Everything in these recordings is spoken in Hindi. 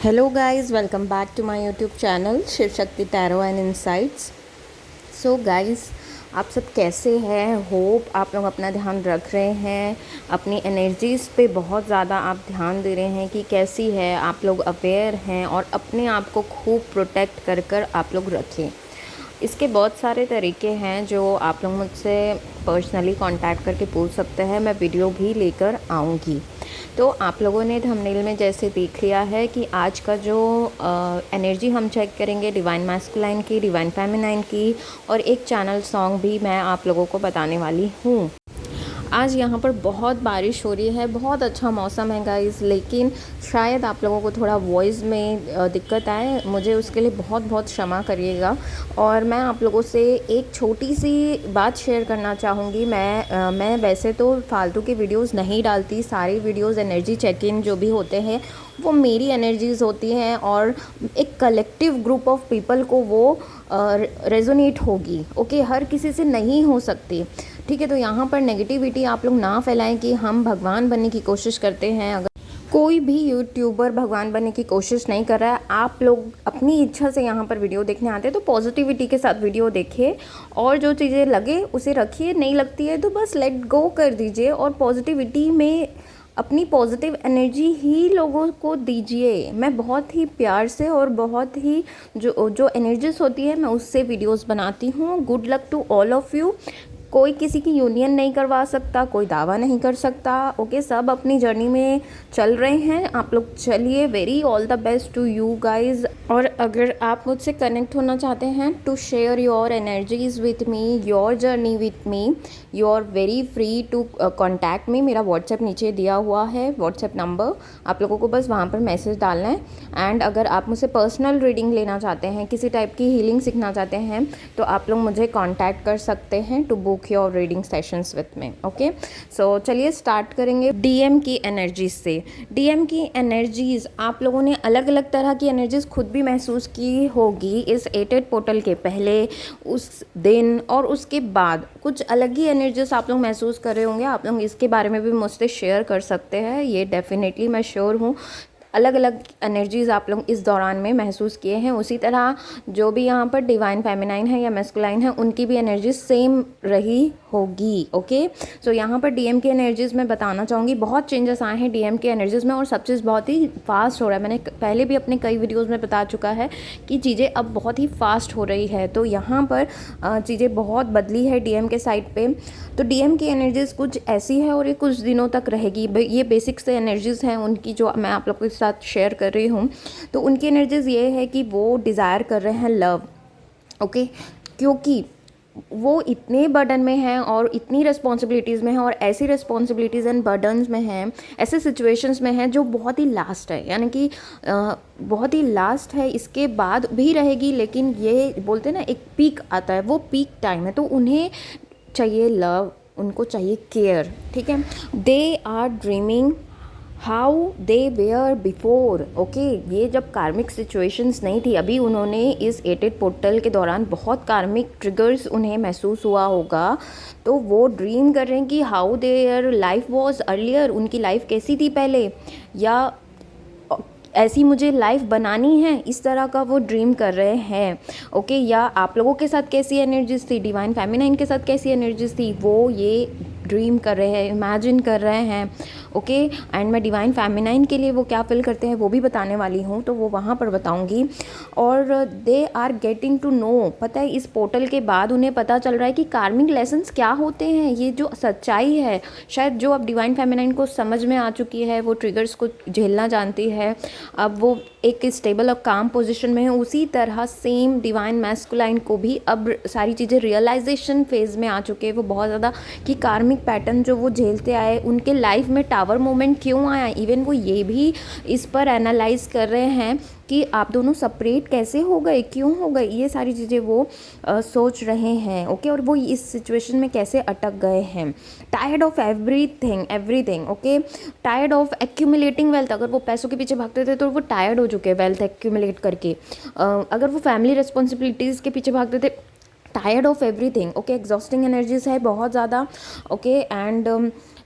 Hello guys, welcome back to my YouTube channel Shiv Shakti tarot and insights. So guys, आप सब कैसे हैं? होप आप लोग अपना ध्यान रख रहे हैं, अपनी एनर्जीज़ पे बहुत ज़्यादा आप ध्यान दे रहे हैं कि कैसी है, आप लोग अवेयर हैं और अपने आप को खूब प्रोटेक्ट कर कर आप लोग रखें। इसके बहुत सारे तरीके हैं जो आप लोग मुझसे पर्सनली कांटेक्ट करके पूछ सकते हैं, मैं वीडियो भी लेकर आऊँगी। तो आप लोगों ने थंबनेल में जैसे देख लिया है कि आज का जो एनर्जी हम चेक करेंगे डिवाइन मैस्कुलाइन की, डिवाइन फेमिनाइन की, और एक चैनल सॉन्ग भी मैं आप लोगों को बताने वाली हूँ। आज यहाँ पर बहुत बारिश हो रही है, बहुत अच्छा मौसम है गाइस, लेकिन शायद आप लोगों को थोड़ा वॉइस में दिक्कत आए, मुझे उसके लिए बहुत बहुत क्षमा करिएगा। और मैं आप लोगों से एक छोटी सी बात शेयर करना चाहूँगी। मैं वैसे तो फालतू की वीडियोस नहीं डालती, सारी वीडियोस एनर्जी चेक इन जो भी होते हैं वो मेरी एनर्जीज़ होती हैं और एक कलेक्टिव ग्रुप ऑफ पीपल को वो रेजोनेट होगी। ओके, हर किसी से नहीं हो सकती, ठीक है। तो यहाँ पर नेगेटिविटी आप लोग ना फैलाएं कि हम भगवान बनने की कोशिश करते हैं। अगर कोई भी यूट्यूबर भगवान बनने की कोशिश नहीं कर रहा है, आप लोग अपनी इच्छा से यहाँ पर वीडियो देखने आते हैं तो पॉजिटिविटी के साथ वीडियो देखिए और जो चीज़ें लगे उसे रखिए, नहीं लगती है तो बस लेट गो कर दीजिए और पॉजिटिविटी में अपनी पॉजिटिव एनर्जी ही लोगों को दीजिए। मैं बहुत ही प्यार से और बहुत ही जो जो एनर्जीज होती है मैं उससे वीडियोस बनाती हूँ। Good luck to all of you. कोई किसी की यूनियन नहीं करवा सकता, कोई दावा नहीं कर सकता। ओके, सब अपनी जर्नी में चल रहे हैं, आप लोग चलिए। Very all the best to you guys. और अगर आप मुझसे कनेक्ट होना चाहते हैं to share your energies with me, your journey with me, you are very free to contact me. मेरा व्हाट्सएप नीचे दिया हुआ है, व्हाट्सएप नंबर, आप लोगों को बस वहाँ पर मैसेज डालना है। एंड अगर आप मुझसे पर्सनल रीडिंग लेना चाहते हैं, किसी टाइप की हीलिंग सीखना चाहते हैं, तो आप लोग मुझे कॉन्टैक्ट कर सकते हैं to book your reading sessions with me. Okay, so चलिए स्टार्ट करेंगे डीएम की एनर्जीज से। डीएम की एनर्जीज, आप लोगों ने अलग अलग तरह की एनर्जीज खुद भी महसूस की होगी इस 8 पोर्टल के पहले, उस दिन और उसके बाद कुछ अलग ही एनर्जीज आप लोग महसूस कर रहे होंगे। आप लोग इसके बारे में भी मुझसे शेयर कर सकते हैं, ये डेफिनेटली मैं श्योर हूँ। अलग अलग एनर्जीज़ आप लोग इस दौरान में महसूस किए हैं। उसी तरह जो भी यहाँ पर डिवाइन फेमिनाइन है या मैस्कुलाइन है, उनकी भी एनर्जीज सेम रही होगी। ओके, सो यहाँ पर डीएम की एनर्जीज़ मैं बताना चाहूँगी, बहुत चेंजेस आए हैं डीएम की एनर्जीज़ में और सब चीज़ बहुत ही फास्ट हो रहा है। मैंने पहले भी अपने कई वीडियोज़ में बता चुका है कि चीज़ें अब बहुत ही फास्ट हो रही है। तो यहाँ पर चीज़ें बहुत बदली है डीएम के साइड पे। तो डीएम की एनर्जीज़ कुछ ऐसी है और ये कुछ दिनों तक रहेगी। ये बेसिक से एनर्जीज़ हैं उनकी जो मैं आप लोगों के साथ शेयर कर रही हूँ। तो उनकी एनर्जीज़ ये है कि वो डिज़ायर कर रहे हैं लव। ओके, क्योंकि वो इतने बर्डन में हैं और इतनी रिस्पॉन्सिबिलिटीज़ में हैं और ऐसी रिस्पॉन्सिबिलिटीज़ एंड बर्डन्स में हैं, ऐसे सिचुएशंस में हैं जो बहुत ही लास्ट है, यानी कि बहुत ही लास्ट है, इसके बाद भी रहेगी। लेकिन ये बोलते हैं ना, एक पीक आता है, वो पीक टाइम है। तो उन्हें चाहिए लव, उनको चाहिए केयर, ठीक है। They are dreaming how they were before. Okay, ये जब कार्मिक सिचुएशंस नहीं थी, अभी उन्होंने इस 8 पोर्टल के दौरान बहुत कार्मिक ट्रिगर्स उन्हें महसूस हुआ होगा। तो वो ड्रीम कर रहे हैं कि how their life was earlier, उनकी लाइफ कैसी थी पहले, या ऐसी मुझे लाइफ बनानी है, इस तरह का वो ड्रीम कर रहे हैं। ओके, या आप लोगों के साथ कैसी एनर्जीज थी, डिवाइन फेमिनाइन के साथ कैसी एनर्जीज थी, वो ये ड्रीम कर रहे हैं, इमेजिन कर रहे हैं। ओके, एंड मैं डिवाइन फेमिनाइन के लिए वो क्या फील करते हैं वो भी बताने वाली हूँ, तो वो वहाँ पर बताऊँगी। और they are getting to know, पता है इस पोर्टल के बाद उन्हें पता चल रहा है कि कार्मिक लेसन्स क्या होते हैं। ये जो सच्चाई है, शायद जो अब डिवाइन फेमिनाइन को समझ में आ चुकी है, वो ट्रिगर्स को झेलना जानती है, अब वो एक स्टेबल और काम पोजीशन में है, उसी तरह सेम डिवाइन मैस्कुलाइन को भी अब सारी चीज़ें रियलाइजेशन फेज़ में आ चुके हैं वो बहुत ज़्यादा, कि कार्मिक पैटर्न जो वो झेलते आए, उनके लाइफ में टावर मोमेंट क्यों आया। इवन वो ये भी इस पर एनालाइज कर रहे हैं कि आप दोनों सेपरेट कैसे हो गए, क्यों हो गए, ये सारी चीज़ें वो सोच रहे हैं। ओके, और वो इस सिचुएशन में कैसे अटक गए हैं। Tired of everything. Okay, tired of accumulating wealth, अगर वो पैसों के पीछे भागते थे तो वो टायर्ड हो चुके हैं वेल्थ एक्यूमुलेट करके। अगर वो फैमिली रिस्पॉन्सिबिलिटीज़ के पीछे भागते थे, tired of everything. Okay, exhausting energies है बहुत ज़्यादा। Okay, and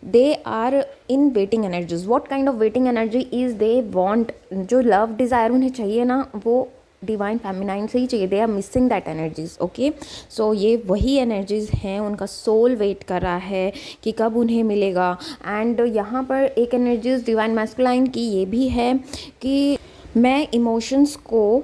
they are in waiting energies. What kind of waiting energy is they want, जो लव डिज़ायर उन्हें चाहिए ना वो डिवाइन फेमिनाइन से ही चाहिए. They are missing that energies. Okay, so ये वही एनर्जीज हैं, उनका सोल वेट कर रहा है कि कब उन्हें मिलेगा. एंड यहाँ पर एक एनर्जीज डिवाइन मैस्कुलाइन की ये भी है कि मैं इमोशंस को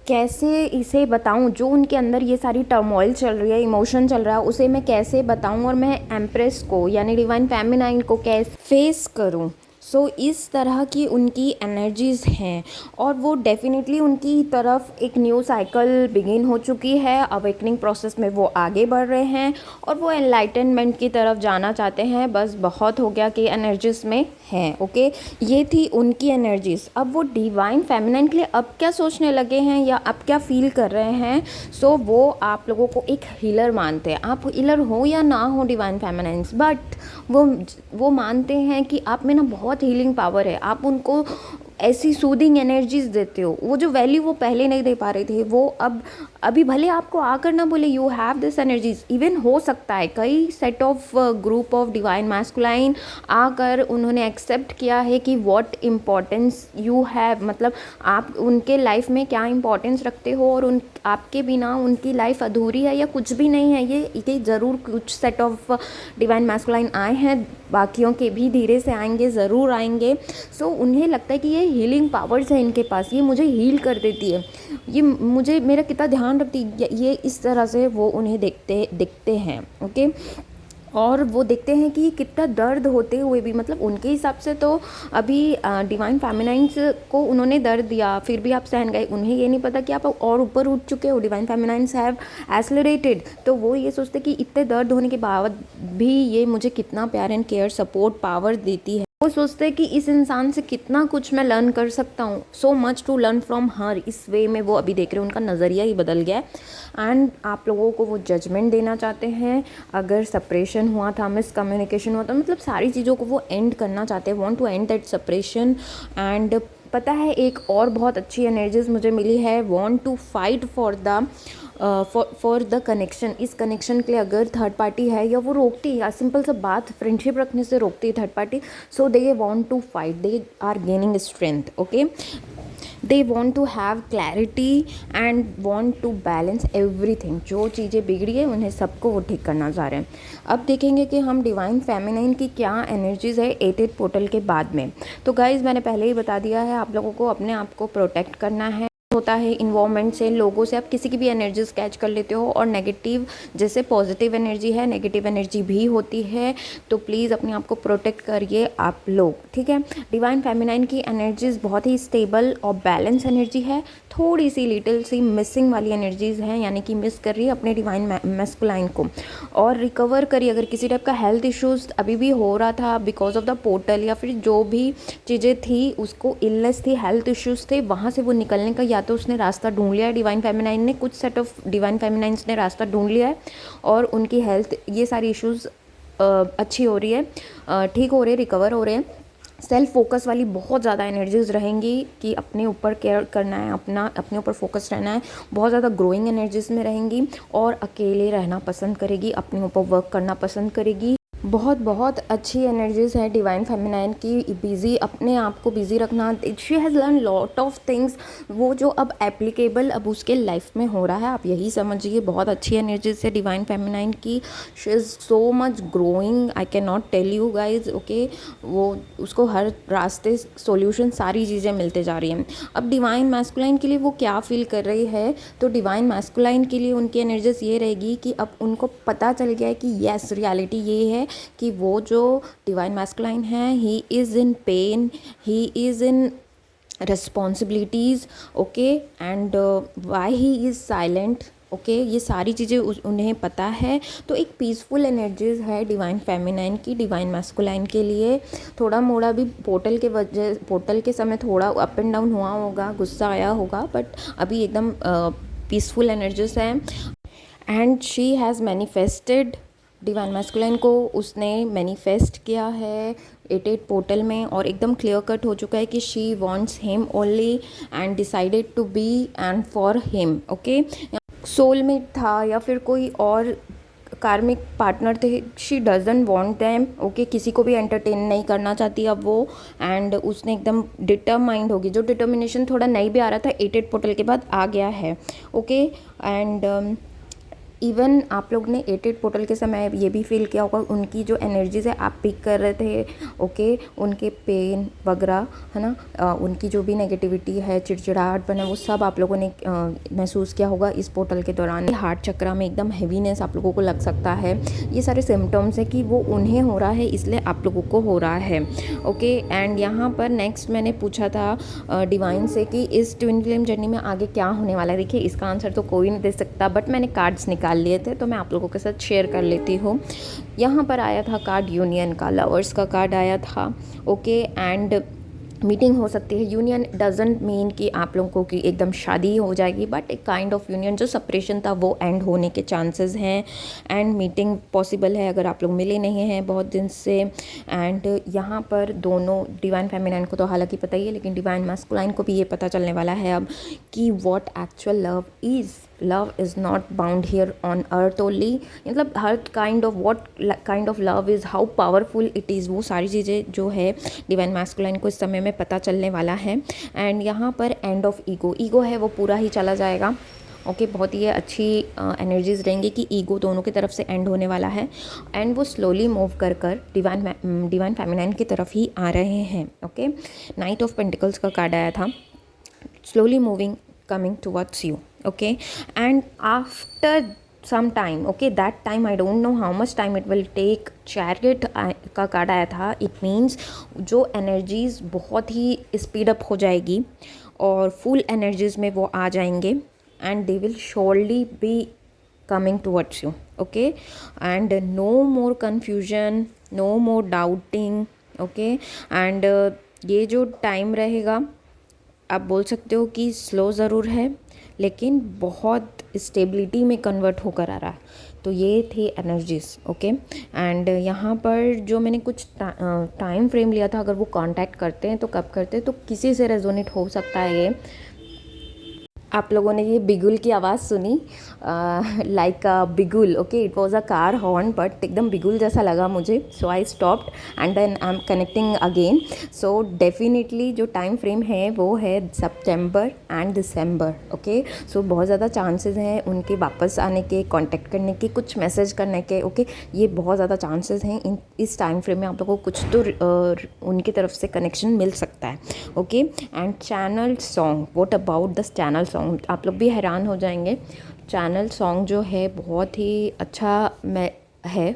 कैसे इसे बताऊं, जो उनके अंदर ये सारी टर्मोइल चल रही है, इमोशन चल रहा है, उसे मैं कैसे बताऊं और मैं एम्प्रेस को यानी डिवाइन फेमिनाइन को कैसे फेस करूं. सो इस तरह की उनकी एनर्जीज़ हैं और वो डेफिनेटली उनकी तरफ एक न्यू साइकिल बिगिन हो चुकी है. अवेकनिंग प्रोसेस में वो आगे बढ़ रहे हैं और वो एनलाइटनमेंट की तरफ जाना चाहते हैं. बस बहुत हो गया कि एनर्जीज़ में हैं. ओके, ये थी उनकी एनर्जीज़. अब वो डिवाइन फेमिनाइन के लिए अब क्या सोचने लगे हैं या अब क्या फील कर रहे हैं. सो वो आप लोगों को एक हीलर मानते हैं. आप हीलर हो या ना हो डिवाइन फेमिनाइंस, बट वो मानते हैं कि आप में ना बहुत हीलिंग पावर है. आप उनको ऐसी सूदिंग एनर्जीज देते हो. वो जो वैल्यू वो पहले नहीं दे पा रहे थे वो अब अभी भले आपको आकर ना बोले you have this energies. Even हो सकता है कई set of group of divine masculine आकर उन्होंने एक्सेप्ट किया है कि व्हाट इम्पोर्टेंस यू हैव, मतलब आप उनके लाइफ में क्या इम्पोर्टेंस रखते हो और उन आपके बिना उनकी लाइफ अधूरी है या कुछ भी नहीं है. ये ज़रूर कुछ सेट ऑफ डिवाइन मैस्कुलाइन आए हैं, बाकियों के भी धीरे से आएंगे, ज़रूर आएंगे. सो उन्हें लगता है कि ये हीलिंग पावर्स है इनके पास, ये मुझे हील कर देती है, ये मुझे मेरा कितना ध्यान रखती है. ये इस तरह से वो उन्हें दिखते हैं. ओके, और वो देखते हैं कि कितना दर्द होते हुए भी, मतलब उनके हिसाब से तो अभी डिवाइन फेमिनाइंस को उन्होंने दर्द दिया फिर भी आप सहन गए. उन्हें ये नहीं पता कि आप और ऊपर उठ चुके हो. Divine feminines have accelerated. तो वो ये सोचते कि इतने दर्द होने के बाद भी ये मुझे कितना प्यार एंड केयर सपोर्ट पावर देती है. वो सोचते हैं कि इस इंसान से कितना कुछ मैं लर्न कर सकता हूँ. So much to learn from her. इस वे में वो अभी देख रहे हैं, उनका नज़रिया ही बदल गया है. एंड आप लोगों को वो जजमेंट देना चाहते हैं. अगर सेपरेशन हुआ था, मिसकम्युनिकेशन हुआ था, मतलब सारी चीज़ों को वो एंड करना चाहते हैं. Want to end that separation. And पता है एक और बहुत अच्छी एनर्जीज मुझे मिली है. Want to fight for the connection. इस कनेक्शन के लिए अगर थर्ड पार्टी है या वो रोकती है, सिंपल सा बात फ्रेंडशिप रखने से रोकती है third party. So they want to fight, they are gaining strength. Okay, they want to have clarity and want to balance everything. जो चीज़ें बिगड़ी है उन्हें सबको वो ठीक करना चाह रहे हैं. अब देखेंगे कि हम डिवाइन फेमिनाइन की क्या एनर्जीज़ है 8 पोर्टल के बाद में. तो गाइज़ मैंने पहले ही बता दिया है, आप लोगों को अपने आप को प्रोटेक्ट करना है. होता है इन्वायरमेंट से, लोगों से, आप किसी की भी एनर्जीज कैच कर लेते हो. और नेगेटिव जैसे पॉजिटिव एनर्जी है, नेगेटिव एनर्जी भी होती है. तो प्लीज़ अपने आप को प्रोटेक्ट करिए आप लोग. ठीक है, डिवाइन फेमिनाइन की एनर्जीज बहुत ही स्टेबल और बैलेंस एनर्जी है. थोड़ी सी लिटिल सी मिसिंग वाली एनर्जीज़ हैं, यानी कि मिस कर रही है अपने डिवाइन मैस्कुलाइन को. और रिकवर करिए. अगर किसी टाइप का हेल्थ इश्यूज़ अभी भी हो रहा था बिकॉज ऑफ द पोर्टल या फिर जो भी चीज़ें थी, उसको इलनेस थी, हेल्थ इश्यूज़ थे, वहाँ से वो निकलने का या तो उसने रास्ता ढूंढ लिया है डिवाइन फेमिनाइन ने, कुछ सेट ऑफ डिवाइन फेमिनाइंस ने रास्ता ढूंढ लिया है और उनकी हेल्थ, ये सारी इश्यूज़ अच्छी हो रही है, ठीक हो रहे हैं, रिकवर हो रहे हैं. सेल्फ फोकस वाली बहुत ज़्यादा एनर्जीज रहेंगी कि अपने ऊपर केयर करना है, अपने ऊपर फोकस रहना है. बहुत ज़्यादा ग्रोइंग एनर्जीज में रहेंगी और अकेले रहना पसंद करेगी, अपने ऊपर वर्क करना पसंद करेगी. बहुत अच्छी एनर्जीज है डिवाइन फेमिनाइन की. बिज़ी, अपने आप को बिज़ी रखना. She has learn lot of things. वो जो अब एप्लीकेबल अब उसके लाइफ में हो रहा है, आप यही समझिए. बहुत अच्छी एनर्जीज है डिवाइन फेमिनाइन की. She is so much growing, I can not tell you guys. Okay, वो उसको हर रास्ते सॉल्यूशन सारी चीज़ें मिलते जा रही हैं. अब डिवाइन मैस्कुलाइन के लिए वो क्या फील कर रही है, तो डिवाइन मैस्कुलाइन के लिए उनकी एनर्जीज ये रहेगी कि अब उनको पता चल गया है कि येस, रियलिटी ये है कि वो जो डिवाइन मैस्कुलाइन है, he is in pen, he is in responsibilities. Okay, and why he is silent. Okay, ये सारी चीज़ें उन्हें पता है. तो एक पीसफुल एनर्जीज है डिवाइन फेमिनाइन की डिवाइन मैस्कुलाइन के लिए. थोड़ा मोड़ा भी पोर्टल के समय थोड़ा अप एंड डाउन हुआ होगा, गुस्सा आया होगा, बट अभी एकदम पीसफुल एनर्जीज हैं. And she has manifested, divine masculine को उसने मैनिफेस्ट किया है 8 पोर्टल में और एकदम क्लियर कट हो चुका है कि she wants him only and decided to be end for him. Okay, soulmate था या फिर कोई और कार्मिक पार्टनर थे, she doesn't want them, okay, किसी को भी एंटरटेन नहीं करना चाहती अब वो, एंड उसने एकदम डिटरमाइंड होगी, जो डिटर्मिनेशन थोड़ा नहीं भी आ रहा था 8 पोर्टल के बाद आ गया है, ओके। एंड इवन आप लोग ने 8 पोर्टल के समय ये भी फील किया होगा, उनकी जो एनर्जीज़ है आप पिक कर रहे थे, ओके, उनके पेन वगैरह है ना, उनकी जो भी नेगेटिविटी है, चिड़चिड़ाहटपन है, वो सब आप लोगों ने महसूस किया होगा इस पोर्टल के दौरान। हार्ट चक्रा में एकदम हैवीनेस आप लोगों को लग सकता है, ये सारे सिम्टम्स है कि वो उन्हें हो रहा है इसलिए आप लोगों को हो रहा है, ओके। एंड यहाँ पर नेक्स्ट मैंने पूछा था डिवाइन से कि इस ट्विन फ्लेम जर्नी में आगे क्या होने वाला है। देखिए इसका आंसर तो कोई नहीं दे सकता, बट मैंने कार्ड्स निकाल लिए थे तो मैं आप लोगों के साथ शेयर कर लेती हूँ। यहाँ पर आया था कार्ड यूनियन का, लवर्स का कार्ड आया था, ओके। एंड मीटिंग हो सकती है, यूनियन डजेंट मीन कि आप लोगों की एकदम शादी हो जाएगी, बट एक काइंड ऑफ यूनियन, जो सेपरेशन था वो एंड होने के चांसेस हैं, एंड मीटिंग पॉसिबल है अगर आप लोग मिले नहीं हैं बहुत दिन से। एंड यहाँ पर दोनों डिवाइन फेमिनाइन को तो हालांकि पता ही है, लेकिन डिवाइन मैस्कुलाइन को भी ये पता चलने वाला है अब कि what actual love is. Love is not bound here on earth only, मतलब हर kind of what kind of love is, how powerful it is, वो सारी चीज़ें जो है डिवाइन मैस्कुलाइन को इस समय में पता चलने वाला है। एंड यहाँ पर एंड ऑफ ईगो, ईगो है वो पूरा ही चला जाएगा, ओके। बहुत ही अच्छी एनर्जीज रहेंगी कि ईगो दोनों की तरफ से एंड होने वाला है, एंड वो स्लोली मूव कर कर डिवाइन फेमिनाइन की तरफ ही आ रहे हैं, ओके। नाइट ऑफ पेंटिकल्स का कार्ड आया था, slowly moving coming towards you, okay, and after some time, okay, that time I don't know how much time it will take, chariot का कार्ड आया था, it means जो एनर्जीज बहुत ही स्पीड अप हो जाएगी और फुल एनर्जीज में वो आ जाएंगे, and they will surely be coming towards you, okay, and no more confusion, no more doubting, okay। and ये जो टाइम रहेगा आप बोल सकते हो कि स्लो ज़रूर है लेकिन बहुत स्टेबिलिटी में कन्वर्ट होकर आ रहा है, तो ये थी एनर्जीज, ओके। एंड यहाँ पर जो मैंने कुछ टाइम फ्रेम लिया था, अगर वो कांटेक्ट करते हैं तो कब करते हैं, तो किसी से रेजोनेट हो सकता है ये। आप लोगों ने ये बिगुल की आवाज़ सुनी, लाइक बिगुल, okay, it was a car horn but एकदम बिगुल जैसा लगा मुझे, so I stopped and then I am connecting again. So definitely जो टाइम फ्रेम है वो है सितंबर एंड दिसंबर, ओके। सो बहुत ज़्यादा चांसेस हैं उनके वापस आने के, कांटेक्ट करने के, कुछ मैसेज करने के, ओके। ये बहुत ज़्यादा चांसेस हैं इस टाइम फ्रेम में आप लोगों को कुछ तो उनकी तरफ से कनेक्शन मिल सकता है, okay. And channel song, what about the channel song, आप लोग भी हैरान हो जाएंगे। चैनल सॉन्ग जो है बहुत ही अच्छा है।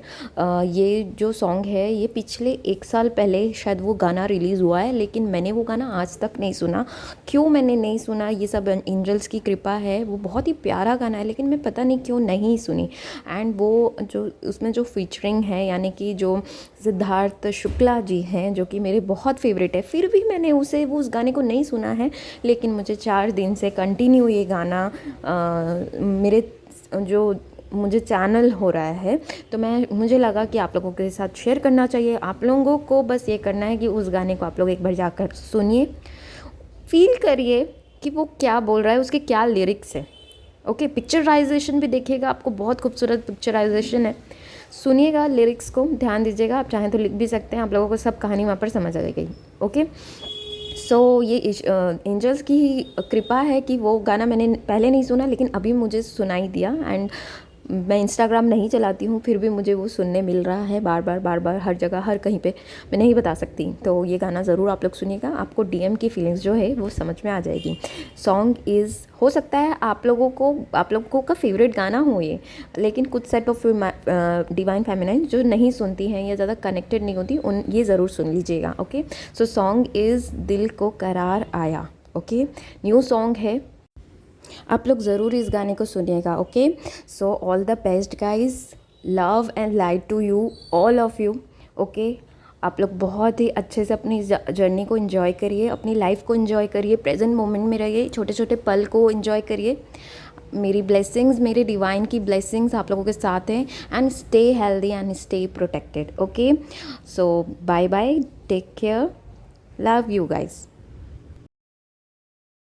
ये जो सॉन्ग है ये पिछले 1 साल पहले शायद वो गाना रिलीज़ हुआ है, लेकिन मैंने वो गाना आज तक नहीं सुना। क्यों मैंने नहीं सुना, ये सब एंजल्स की कृपा है, वो बहुत ही प्यारा गाना है लेकिन मैं पता नहीं क्यों नहीं सुनी। एंड वो जो उसमें जो फीचरिंग है, यानी कि जो सिद्धार्थ शुक्ला जी हैं, जो कि मेरे बहुत फेवरेट है, फिर भी मैंने उस गाने को नहीं सुना है। लेकिन मुझे 4 दिन से कंटिन्यू ये गाना मेरे जो मुझे चैनल हो रहा है, तो मुझे लगा कि आप लोगों के साथ शेयर करना चाहिए। आप लोगों को बस ये करना है कि उस गाने को आप लोग एक बार जाकर सुनिए, फील करिए कि वो क्या बोल रहा है, उसके क्या लिरिक्स है, ओके। पिक्चराइजेशन भी देखिएगा, आपको बहुत खूबसूरत पिक्चराइजेशन है, सुनिएगा, लिरिक्स को ध्यान दीजिएगा। आप चाहें तो लिख भी सकते हैं, आप लोगों को सब कहानी वहाँ पर समझ आ जाएगी, ओके। सो ये एंजल्स की कृपा है कि वो गाना मैंने पहले नहीं सुना लेकिन अभी मुझे सुनाई दिया। एंड मैं इंस्टाग्राम नहीं चलाती हूँ, फिर भी मुझे वो सुनने मिल रहा है बार बार हर जगह, हर कहीं पे, मैं नहीं बता सकती। तो ये गाना ज़रूर आप लोग सुनिएगा, आपको डीएम की फीलिंग्स जो है वो समझ में आ जाएगी। सॉन्ग इज़, हो सकता है आप लोगों का फेवरेट गाना हो ये, लेकिन कुछ सेट ऑफ डिवाइन फेमिनाइन जो नहीं सुनती हैं या ज़्यादा कनेक्टेड नहीं होती, ये ज़रूर सुन लीजिएगा, ओके। सो सॉन्ग इज़ दिल को करार आया, ओके, न्यू सॉन्ग है, आप लोग ज़रूर इस गाने को सुनिएगा, okay. So all the best guys, love and light to you, all of you, okay. आप लोग बहुत ही अच्छे से अपनी जर्नी को एंजॉय करिए, अपनी लाइफ को एंजॉय करिए, प्रेजेंट मोमेंट में रहिए, छोटे छोटे पल को एंजॉय करिए। मेरी ब्लेसिंग्स, मेरे डिवाइन की ब्लेसिंग्स आप लोगों के साथ हैं। And stay healthy and stay protected, okay. So bye bye, take care, love you guys.